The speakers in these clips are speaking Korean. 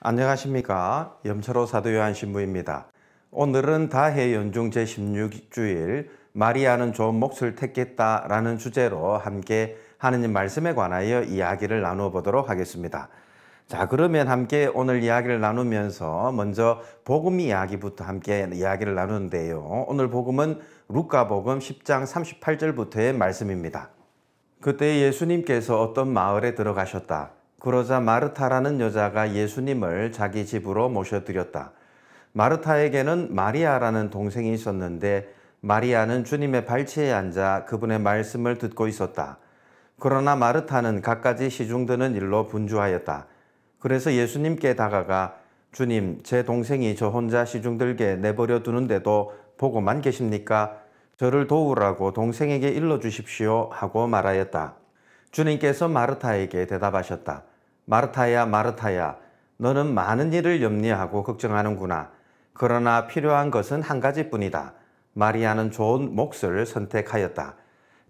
안녕하십니까. 염철호 사도 요한 신부입니다. 오늘은 다해 연중 제16주일 마리아는 좋은 몫을 택했다라는 주제로 함께 하느님 말씀에 관하여 이야기를 나누어 보도록 하겠습니다. 자, 그러면 함께 오늘 이야기를 나누면서 먼저 복음 이야기부터 함께 이야기를 나누는데요. 오늘 복음은 루카복음 10장 38절부터의 말씀입니다. 그때 예수님께서 어떤 마을에 들어가셨다. 그러자 마르타라는 여자가 예수님을 자기 집으로 모셔드렸다. 마르타에게는 마리아라는 동생이 있었는데 마리아는 주님의 발치에 앉아 그분의 말씀을 듣고 있었다. 그러나 마르타는 갖가지 시중드는 일로 분주하였다. 그래서 예수님께 다가가 주님, 제 동생이 저 혼자 시중들게 내버려 두는데도 보고만 계십니까? 저를 도우라고 동생에게 일러주십시오 하고 말하였다. 주님께서 마르타에게 대답하셨다. 마르타야, 마르타야, 너는 많은 일을 염려하고 걱정하는구나. 그러나 필요한 것은 한 가지뿐이다. 마리아는 좋은 몫을 선택하였다.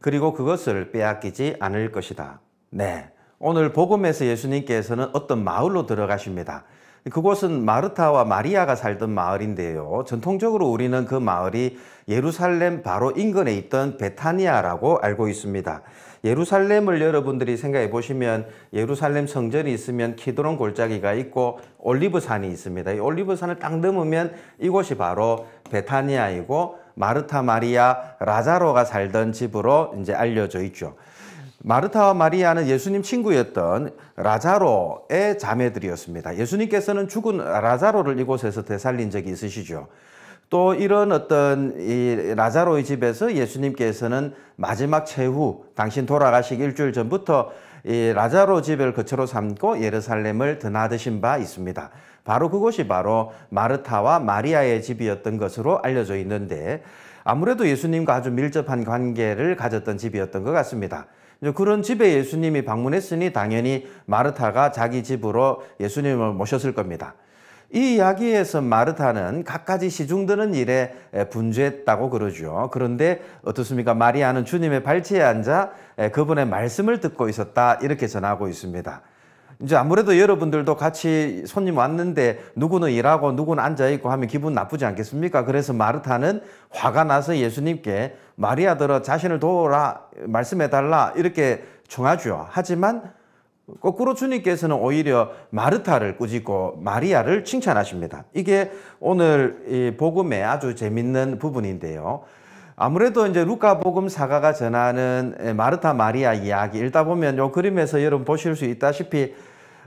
그리고 그것을 빼앗기지 않을 것이다. 네, 오늘 복음에서 예수님께서는 어떤 마을로 들어가십니다. 그곳은 마르타와 마리아가 살던 마을인데요. 전통적으로 우리는 그 마을이 예루살렘 바로 인근에 있던 베타니아라고 알고 있습니다. 예루살렘을 여러분들이 생각해 보시면 예루살렘 성전이 있으면 키드론 골짜기가 있고 올리브산이 있습니다. 이 올리브산을 딱 넘으면 이곳이 바로 베타니아이고 마르타, 마리아, 라자로가 살던 집으로 이제 알려져 있죠. 마르타와 마리아는 예수님 친구였던 라자로의 자매들이었습니다. 예수님께서는 죽은 라자로를 이곳에서 되살린 적이 있으시죠. 또 이런 어떤 이 라자로의 집에서 예수님께서는 마지막 최후, 당신 돌아가시기 일주일 전부터 이 라자로 집을 거처로 삼고 예루살렘을 드나드신 바 있습니다. 바로 그곳이 바로 마르타와 마리아의 집이었던 것으로 알려져 있는데 아무래도 예수님과 아주 밀접한 관계를 가졌던 집이었던 것 같습니다. 그런 집에 예수님이 방문했으니 당연히 마르타가 자기 집으로 예수님을 모셨을 겁니다. 이 이야기에서 마르타는 갖가지 시중드는 일에 분주했다고 그러죠. 그런데 어떻습니까? 마리아는 주님의 발치에 앉아 그분의 말씀을 듣고 있었다. 이렇게 전하고 있습니다. 이제 아무래도 여러분들도 같이 손님 왔는데 누구는 일하고 누구는 앉아있고 하면 기분 나쁘지 않겠습니까? 그래서 마르타는 화가 나서 예수님께 마리아더러 자신을 도우라, 말씀해달라 이렇게 청하죠. 하지만 거꾸로 주님께서는 오히려 마르타를 꾸짖고 마리아를 칭찬하십니다. 이게 오늘 이 복음의 아주 재밌는 부분인데요. 아무래도 이제 루카 복음 사가가 전하는 마르타 마리아 이야기 읽다 보면 요 그림에서 여러분 보실 수 있다시피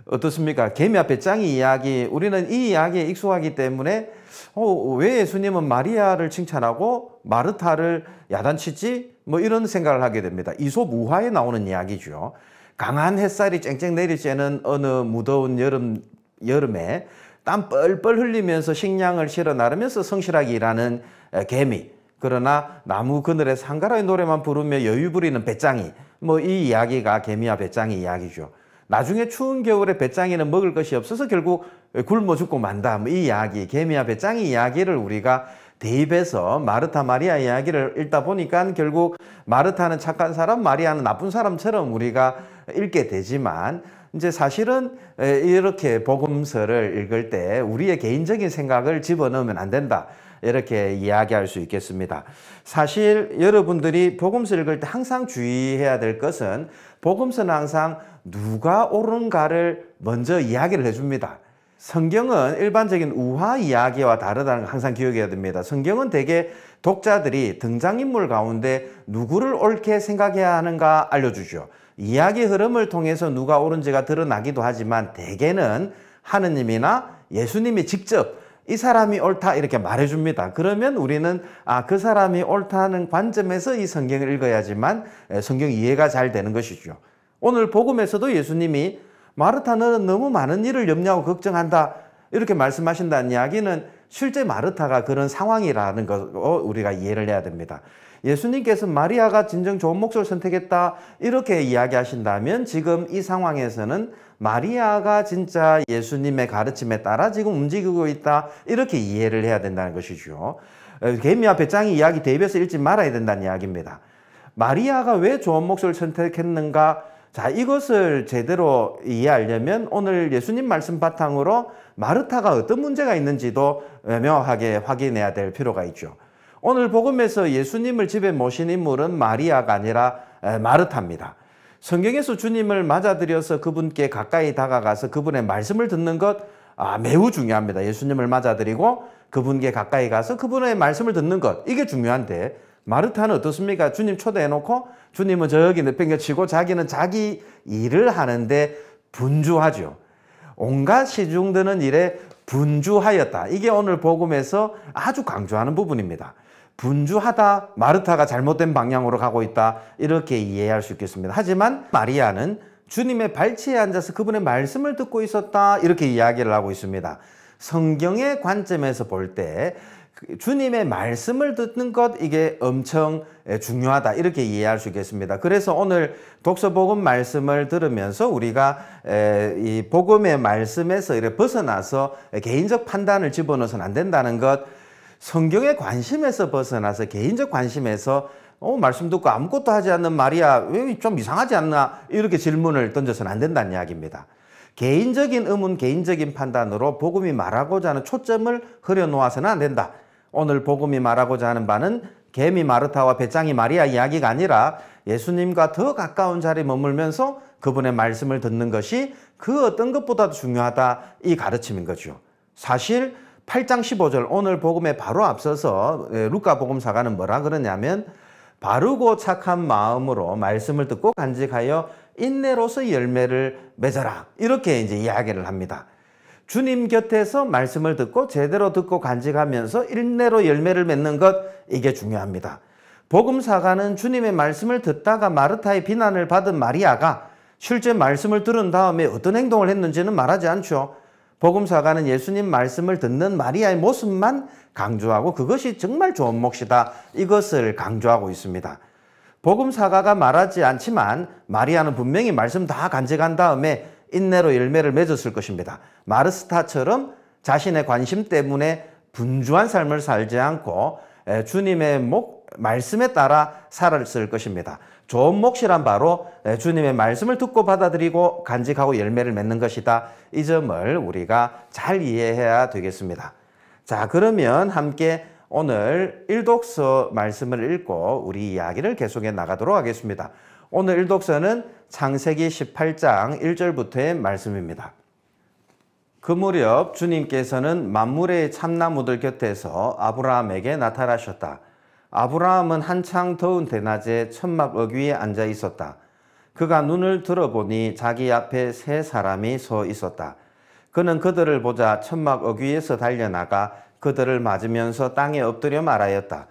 어떻습니까? 개미 앞에 짱이 이야기, 우리는 이 이야기에 익숙하기 때문에 왜 예수님은 마리아를 칭찬하고 마르타를 야단치지? 뭐 이런 생각을 하게 됩니다. 이솝 우화에 나오는 이야기죠. 강한 햇살이 쨍쨍 내릴 쬐는 어느 무더운 여름에 땀 뻘뻘 흘리면서 식량을 실어 나르면서 성실하게 일하는 개미. 그러나 나무 그늘에서 한가라의 노래만 부르며 여유 부리는 배짱이. 뭐 이 이야기가 개미와 배짱이 이야기죠. 나중에 추운 겨울에 배짱이는 먹을 것이 없어서 결국 굶어 죽고 만다. 뭐 이 이야기, 개미와 배짱이 이야기를 우리가 대입해서 마르타 마리아 이야기를 읽다 보니까 결국 마르타는 착한 사람, 마리아는 나쁜 사람처럼 우리가 읽게 되지만 이제 사실은 이렇게 복음서를 읽을 때 우리의 개인적인 생각을 집어넣으면 안 된다. 이렇게 이야기할 수 있겠습니다. 사실 여러분들이 복음서 읽을 때 항상 주의해야 될 것은 복음서는 항상 누가 옳은가를 먼저 이야기를 해줍니다. 성경은 일반적인 우화 이야기와 다르다는 걸 항상 기억해야 됩니다. 성경은 대개 독자들이 등장인물 가운데 누구를 옳게 생각해야 하는가 알려주죠. 이야기 흐름을 통해서 누가 옳은지가 드러나기도 하지만 대개는 하느님이나 예수님이 직접 이 사람이 옳다 이렇게 말해줍니다. 그러면 우리는 그 사람이 옳다는 관점에서 이 성경을 읽어야지만 성경 이해가 잘 되는 것이죠. 오늘 복음에서도 예수님이 마르타 너는 너무 많은 일을 염려하고 걱정한다 이렇게 말씀하신다는 이야기는 실제 마르타가 그런 상황이라는 거 우리가 이해를 해야 됩니다. 예수님께서 마리아가 진정 좋은 몫을 선택했다 이렇게 이야기하신다면 지금 이 상황에서는 마리아가 진짜 예수님의 가르침에 따라 지금 움직이고 있다 이렇게 이해를 해야 된다는 것이죠. 개미와 배짱이 이야기 대입해서 읽지 말아야 된다는 이야기입니다. 마리아가 왜 좋은 몫을 선택했는가 자, 이것을 제대로 이해하려면 오늘 예수님 말씀 바탕으로 마르타가 어떤 문제가 있는지도 명확하게 확인해야 될 필요가 있죠. 오늘 복음에서 예수님을 집에 모신 인물은 마리아가 아니라 마르타입니다. 성경에서 주님을 맞아들여서 그분께 가까이 다가가서 그분의 말씀을 듣는 것 매우 중요합니다. 예수님을 맞아들이고 그분께 가까이 가서 그분의 말씀을 듣는 것, 이게 중요한데 마르타는 어떻습니까? 주님 초대해놓고 주님은 저기 내팽개치고 자기는 자기 일을 하는데 분주하죠. 온갖 시중드는 일에 분주하였다. 이게 오늘 복음에서 아주 강조하는 부분입니다. 분주하다, 마르타가 잘못된 방향으로 가고 있다, 이렇게 이해할 수 있겠습니다. 하지만 마리아는 주님의 발치에 앉아서 그분의 말씀을 듣고 있었다, 이렇게 이야기를 하고 있습니다. 성경의 관점에서 볼 때 주님의 말씀을 듣는 것, 이게 엄청 중요하다, 이렇게 이해할 수 있겠습니다. 그래서 오늘 독서복음 말씀을 들으면서 우리가 이 복음의 말씀에서 이렇게 벗어나서 개인적 판단을 집어넣어서는 안 된다는 것, 성경의 관심에서 벗어나서 개인적 관심에서 말씀 듣고 아무것도 하지 않는 마리아 왜 좀 이상하지 않나, 이렇게 질문을 던져서는 안 된다는 이야기입니다. 개인적인 의문, 개인적인 판단으로 복음이 말하고자 하는 초점을 흐려놓아서는 안 된다. 오늘 복음이 말하고자 하는 바는 개미 마르타와 배짱이 마리아 이야기가 아니라 예수님과 더 가까운 자리에 머물면서 그분의 말씀을 듣는 것이 그 어떤 것보다도 중요하다, 이 가르침인 거죠. 사실 8장 15절 오늘 복음에 바로 앞서서 루카 복음사가는 뭐라 그러냐면 바르고 착한 마음으로 말씀을 듣고 간직하여 인내로서 열매를 맺어라, 이렇게 이제 이야기를 합니다. 주님 곁에서 말씀을 듣고 제대로 듣고 간직하면서 인내로 열매를 맺는 것, 이게 중요합니다. 복음사가는 주님의 말씀을 듣다가 마르타의 비난을 받은 마리아가 실제 말씀을 들은 다음에 어떤 행동을 했는지는 말하지 않죠. 복음사가는 예수님 말씀을 듣는 마리아의 모습만 강조하고 그것이 정말 좋은 몫이다, 이것을 강조하고 있습니다. 복음사가가 말하지 않지만 마리아는 분명히 말씀 다 간직한 다음에 인내로 열매를 맺었을 것입니다. 마르스타처럼 자신의 관심 때문에 분주한 삶을 살지 않고 주님의 말씀에 따라 살았을 것입니다. 좋은 몫이란 바로 주님의 말씀을 듣고 받아들이고 간직하고 열매를 맺는 것이다, 이 점을 우리가 잘 이해해야 되겠습니다. 자, 그러면 함께 오늘 일독서 말씀을 읽고 우리 이야기를 계속해 나가도록 하겠습니다. 오늘 일독서는 창세기 18장 1절부터의 말씀입니다. 그 무렵 주님께서는 만물의 참나무들 곁에서 아브라함에게 나타나셨다. 아브라함은 한창 더운 대낮에 천막 어귀에 앉아 있었다. 그가 눈을 들어보니 자기 앞에 세 사람이 서 있었다. 그는 그들을 보자 천막 어귀에서 달려나가 그들을 맞으면서 땅에 엎드려 말하였다.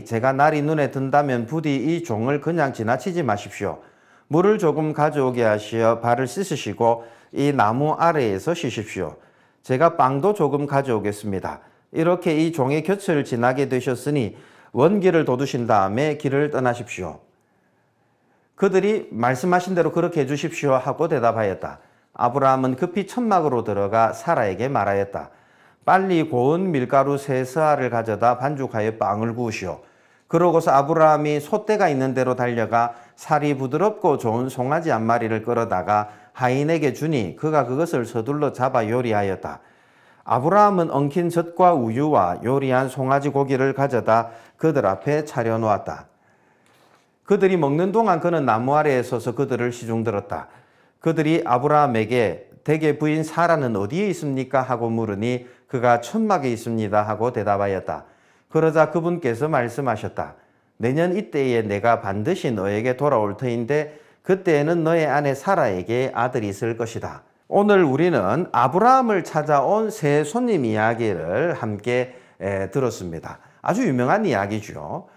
제가 날이 눈에 든다면 부디 이 종을 그냥 지나치지 마십시오. 물을 조금 가져오게 하시어 발을 씻으시고 이 나무 아래에서 쉬십시오. 제가 빵도 조금 가져오겠습니다. 이렇게 이 종의 곁을 지나게 되셨으니 원기를 돋우신 다음에 길을 떠나십시오. 그들이 말씀하신 대로 그렇게 해주십시오 하고 대답하였다. 아브라함은 급히 천막으로 들어가 사라에게 말하였다. 빨리 고운 밀가루 3서알을 가져다 반죽하여 빵을 구우시오. 그러고서 아브라함이 솥대가 있는 데로 달려가 살이 부드럽고 좋은 송아지 한 마리를 끌어다가 하인에게 주니 그가 그것을 서둘러 잡아 요리하였다. 아브라함은 엉킨 젖과 우유와 요리한 송아지 고기를 가져다 그들 앞에 차려놓았다. 그들이 먹는 동안 그는 나무 아래에 서서 그들을 시중들었다. 그들이 아브라함에게 댁의 부인 사라는 어디에 있습니까? 하고 물으니 그가 천막에 있습니다 하고 대답하였다. 그러자 그분께서 말씀하셨다. 내년 이때에 내가 반드시 너에게 돌아올 터인데 그때에는 너의 아내 사라에게 아들이 있을 것이다. 오늘 우리는 아브라함을 찾아온 세 손님 이야기를 함께 들었습니다. 아주 유명한 이야기죠.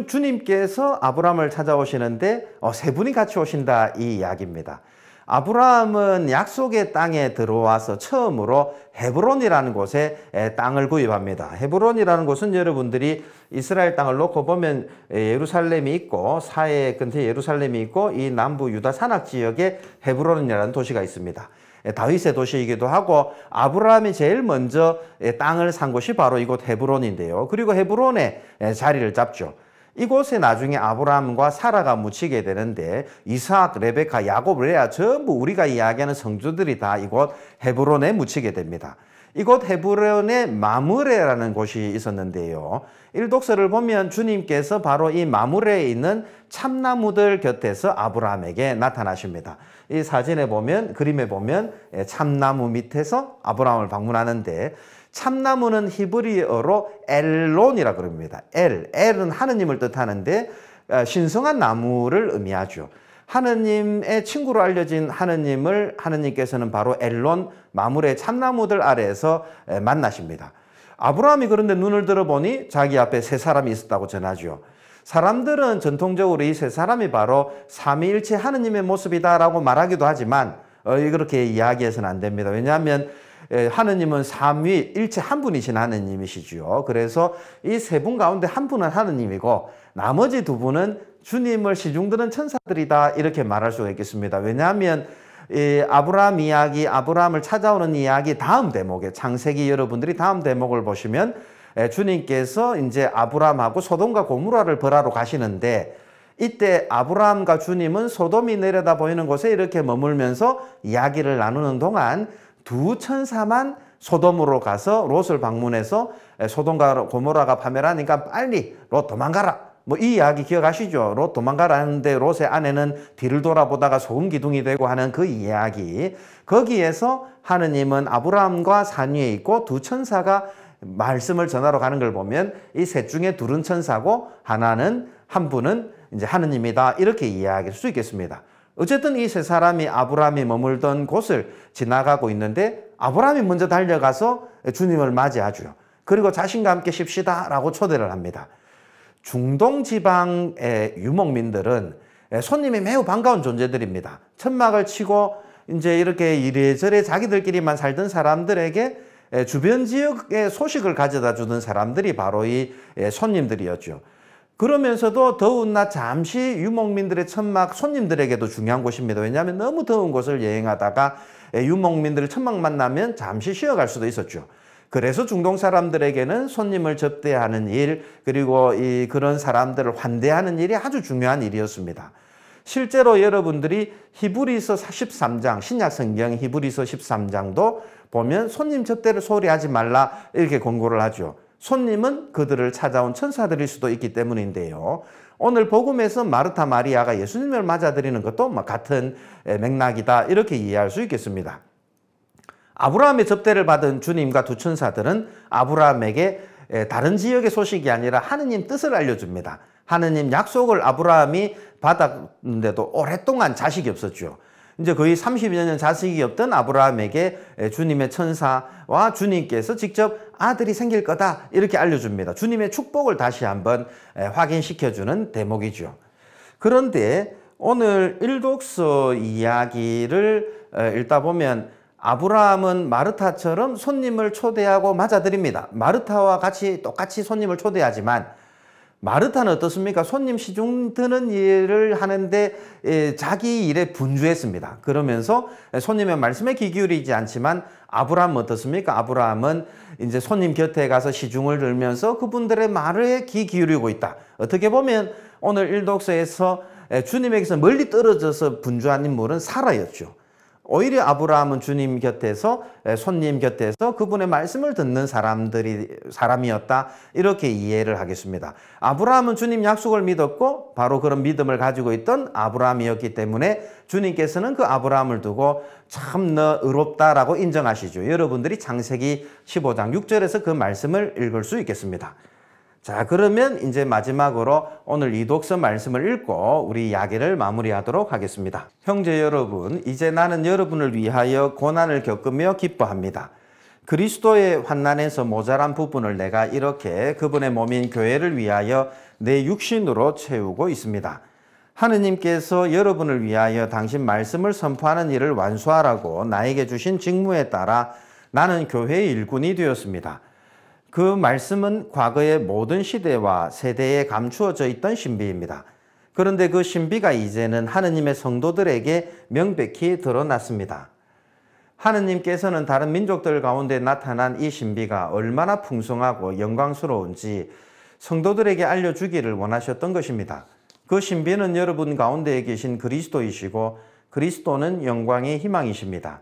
주님께서 아브라함을 찾아오시는데 세 분이 같이 오신다, 이 이야기입니다. 아브라함은 약속의 땅에 들어와서 처음으로 헤브론이라는 곳에 땅을 구입합니다. 헤브론이라는 곳은 여러분들이 이스라엘 땅을 놓고 보면 예루살렘이 있고 사해 근처에 예루살렘이 있고 이 남부 유다 산악 지역에 헤브론이라는 도시가 있습니다. 다윗의 도시이기도 하고 아브라함이 제일 먼저 땅을 산 곳이 바로 이곳 헤브론인데요. 그리고 헤브론에 자리를 잡죠. 이곳에 나중에 아브라함과 사라가 묻히게 되는데 이삭, 레베카, 야곱, 레아 전부 우리가 이야기하는 성주들이 다 이곳 헤브론에 묻히게 됩니다. 이곳 헤브론에 마므레라는 곳이 있었는데요. 일독서를 보면 주님께서 바로 이 마므레에 있는 참나무들 곁에서 아브라함에게 나타나십니다. 이 사진에 보면, 그림에 보면 참나무 밑에서 아브라함을 방문하는데, 참나무는 히브리어로 엘론이라 그럽니다. 엘은 하느님을 뜻하는데 신성한 나무를 의미하죠. 하느님의 친구로 알려진 하느님을 하느님께서는 바로 엘론 마므레 참나무들 아래에서 만나십니다. 아브라함이 그런데 눈을 들어보니 자기 앞에 세 사람이 있었다고 전하죠. 사람들은 전통적으로 이 세 사람이 바로 삼위일체 하느님의 모습이다라고 말하기도 하지만 그렇게 이야기해서는 안 됩니다. 왜냐하면 하느님은 삼위일체 한 분이신 하느님이시죠. 그래서 이 세 분 가운데 한 분은 하느님이고 나머지 두 분은 주님을 시중드는 천사들이다 이렇게 말할 수가 있겠습니다. 왜냐하면 이 아브라함 이야기, 아브라함을 찾아오는 이야기 다음 대목에 창세기 여러분들이 다음 대목을 보시면 주님께서 이제 아브라함하고 소돔과 고모라를 벌하러 가시는데 이때 아브라함과 주님은 소돔이 내려다 보이는 곳에 이렇게 머물면서 이야기를 나누는 동안 두 천사만 소돔으로 가서 롯을 방문해서 소돔과 고모라가 파멸하니까 빨리 롯 도망가라. 뭐 이 이야기 기억하시죠? 롯 도망가라 하는데 롯의 아내는 뒤를 돌아보다가 소금 기둥이 되고 하는 그 이야기. 거기에서 하느님은 아브라함과 산 위에 있고 두 천사가 말씀을 전하러 가는 걸 보면 이 셋 중에 둘은 천사고 한 분은 이제 하느님이다 이렇게 이해할 수 있겠습니다. 어쨌든 이 세 사람이 아브라함이 머물던 곳을 지나가고 있는데 아브라함이 먼저 달려가서 주님을 맞이하죠. 그리고 자신과 함께 쉽시다 라고 초대를 합니다. 중동 지방의 유목민들은 손님이 매우 반가운 존재들입니다. 천막을 치고 이제 이렇게 이래저래 자기들끼리만 살던 사람들에게 주변 지역의 소식을 가져다 주던 사람들이 바로 이 손님들이었죠. 그러면서도 더운 낮 잠시 유목민들의 천막 손님들에게도 중요한 곳입니다. 왜냐하면 너무 더운 곳을 여행하다가 유목민들의 천막 만나면 잠시 쉬어갈 수도 있었죠. 그래서 중동 사람들에게는 손님을 접대하는 일, 그리고 그런 사람들을 환대하는 일이 아주 중요한 일이었습니다. 실제로 여러분들이 히브리서 13장, 신약 성경 히브리서 13장도 보면 손님 접대를 소홀히 하지 말라 이렇게 권고를 하죠. 손님은 그들을 찾아온 천사들일 수도 있기 때문인데요. 오늘 복음에서 마르타 마리아가 예수님을 맞아들이는 것도 같은 맥락이다 이렇게 이해할 수 있겠습니다. 아브라함의 접대를 받은 주님과 두 천사들은 아브라함에게 다른 지역의 소식이 아니라 하느님 뜻을 알려줍니다. 하느님 약속을 아브라함이 받았는데도 오랫동안 자식이 없었죠. 이제 거의 30여 년 자식이 없던 아브라함에게 주님의 천사와 주님께서 직접 아들이 생길 거다 이렇게 알려줍니다. 주님의 축복을 다시 한번 확인시켜주는 대목이죠. 그런데 오늘 일독서 이야기를 읽다 보면 아브라함은 마르타처럼 손님을 초대하고 맞아들입니다. 마르타와 같이 똑같이 손님을 초대하지만 마르타는 어떻습니까? 손님 시중 드는 일을 하는데 자기 일에 분주했습니다. 그러면서 손님의 말씀에 귀 기울이지 않지만 아브라함은 어떻습니까? 아브라함은 이제 손님 곁에 가서 시중을 들면서 그분들의 말에 귀 기울이고 있다. 어떻게 보면 오늘 일독서에서 주님에게서 멀리 떨어져서 분주한 인물은 사라였죠. 오히려 아브라함은 주님 곁에서 손님 곁에서 그분의 말씀을 듣는 사람이었다 이렇게 이해를 하겠습니다. 아브라함은 주님 약속을 믿었고 바로 그런 믿음을 가지고 있던 아브라함이었기 때문에 주님께서는 그 아브라함을 두고 참 너 의롭다라고 인정하시죠. 여러분들이 창세기 15장 6절에서 그 말씀을 읽을 수 있겠습니다. 자, 그러면 이제 마지막으로 오늘 이 독서 말씀을 읽고 우리 이야기를 마무리하도록 하겠습니다. 형제 여러분, 이제 나는 여러분을 위하여 고난을 겪으며 기뻐합니다. 그리스도의 환난에서 모자란 부분을 내가 이렇게 그분의 몸인 교회를 위하여 내 육신으로 채우고 있습니다. 하느님께서 여러분을 위하여 당신 말씀을 선포하는 일을 완수하라고 나에게 주신 직무에 따라 나는 교회의 일꾼이 되었습니다. 그 말씀은 과거의 모든 시대와 세대에 감추어져 있던 신비입니다. 그런데 그 신비가 이제는 하느님의 성도들에게 명백히 드러났습니다. 하느님께서는 다른 민족들 가운데 나타난 이 신비가 얼마나 풍성하고 영광스러운지 성도들에게 알려주기를 원하셨던 것입니다. 그 신비는 여러분 가운데에 계신 그리스도이시고 그리스도는 영광의 희망이십니다.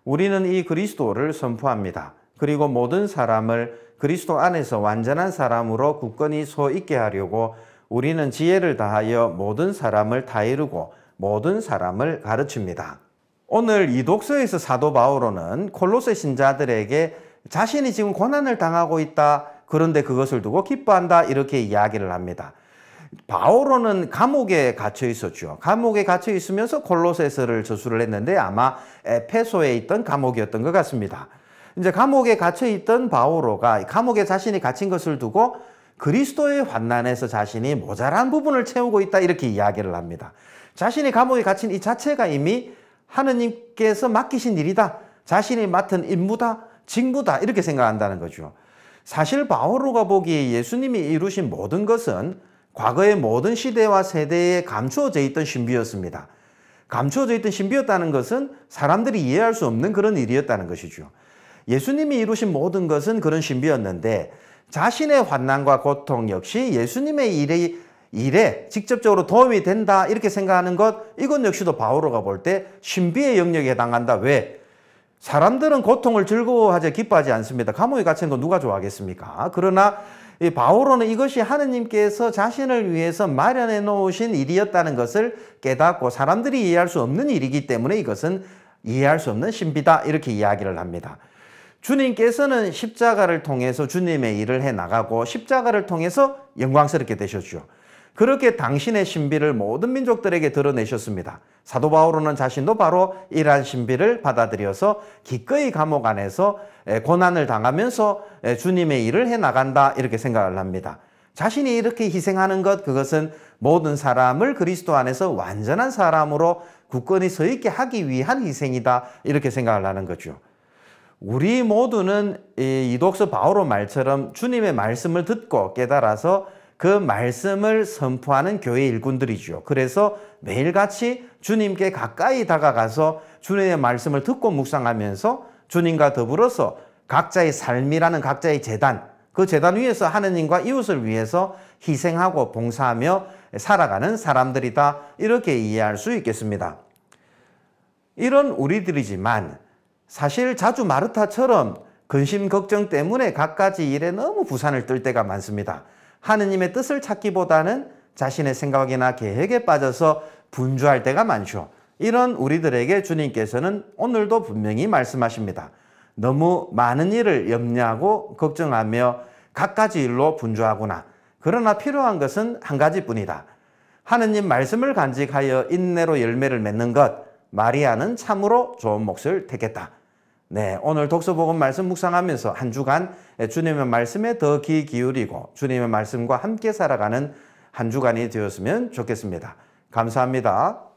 우리는 이 그리스도를 선포합니다. 그리고 모든 사람을 그리스도 안에서 완전한 사람으로 굳건히 서 있게 하려고 우리는 지혜를 다하여 모든 사람을 다 이루고 모든 사람을 가르칩니다. 오늘 이 독서에서 사도 바오로는 콜로세 신자들에게 자신이 지금 고난을 당하고 있다. 그런데 그것을 두고 기뻐한다. 이렇게 이야기를 합니다. 바오로는 감옥에 갇혀 있었죠. 감옥에 갇혀 있으면서 콜로세서를 저술을 했는데 아마 에페소에 있던 감옥이었던 것 같습니다. 이제 감옥에 갇혀 있던 바오로가 감옥에 자신이 갇힌 것을 두고 그리스도의 환난에서 자신이 모자란 부분을 채우고 있다. 이렇게 이야기를 합니다. 자신이 감옥에 갇힌 이 자체가 이미 하느님께서 맡기신 일이다. 자신이 맡은 임무다. 직무다. 이렇게 생각한다는 거죠. 사실 바오로가 보기에 예수님이 이루신 모든 것은 과거의 모든 시대와 세대에 감추어져 있던 신비였습니다. 감추어져 있던 신비였다는 것은 사람들이 이해할 수 없는 그런 일이었다는 것이죠. 예수님이 이루신 모든 것은 그런 신비였는데 자신의 환난과 고통 역시 예수님의 일에 직접적으로 도움이 된다 이렇게 생각하는 것, 이건 역시도 바오로가 볼 때 신비의 영역에 해당한다. 왜? 사람들은 고통을 즐거워하지 기뻐하지 않습니다. 감옥에 갇힌 거 누가 좋아하겠습니까? 그러나 이 바오로는 이것이 하느님께서 자신을 위해서 마련해 놓으신 일이었다는 것을 깨닫고 사람들이 이해할 수 없는 일이기 때문에 이것은 이해할 수 없는 신비다 이렇게 이야기를 합니다. 주님께서는 십자가를 통해서 주님의 일을 해나가고 십자가를 통해서 영광스럽게 되셨죠. 그렇게 당신의 신비를 모든 민족들에게 드러내셨습니다. 사도 바오로는 자신도 바로 이러한 신비를 받아들여서 기꺼이 감옥 안에서 고난을 당하면서 주님의 일을 해나간다 이렇게 생각을 합니다. 자신이 이렇게 희생하는 것, 그것은 모든 사람을 그리스도 안에서 완전한 사람으로 굳건히 서 있게 하기 위한 희생이다 이렇게 생각을 하는 거죠. 우리 모두는 이 독서 바오로 말처럼 주님의 말씀을 듣고 깨달아서 그 말씀을 선포하는 교회 일꾼들이죠. 그래서 매일같이 주님께 가까이 다가가서 주님의 말씀을 듣고 묵상하면서 주님과 더불어서 각자의 삶이라는 각자의 제단, 그 제단 위에서 하느님과 이웃을 위해서 희생하고 봉사하며 살아가는 사람들이다. 이렇게 이해할 수 있겠습니다. 이런 우리들이지만 사실 자주 마르타처럼 근심 걱정 때문에 갖가지 일에 너무 부산을 뜰 때가 많습니다. 하느님의 뜻을 찾기보다는 자신의 생각이나 계획에 빠져서 분주할 때가 많죠. 이런 우리들에게 주님께서는 오늘도 분명히 말씀하십니다. 너무 많은 일을 염려하고 걱정하며 갖가지 일로 분주하구나. 그러나 필요한 것은 한 가지뿐이다. 하느님 말씀을 간직하여 인내로 열매를 맺는 것, 마리아는 참으로 좋은 몫을 택했다. 네, 오늘 독서복음 말씀 묵상하면서 한 주간 주님의 말씀에 더 귀 기울이고 주님의 말씀과 함께 살아가는 한 주간이 되었으면 좋겠습니다. 감사합니다.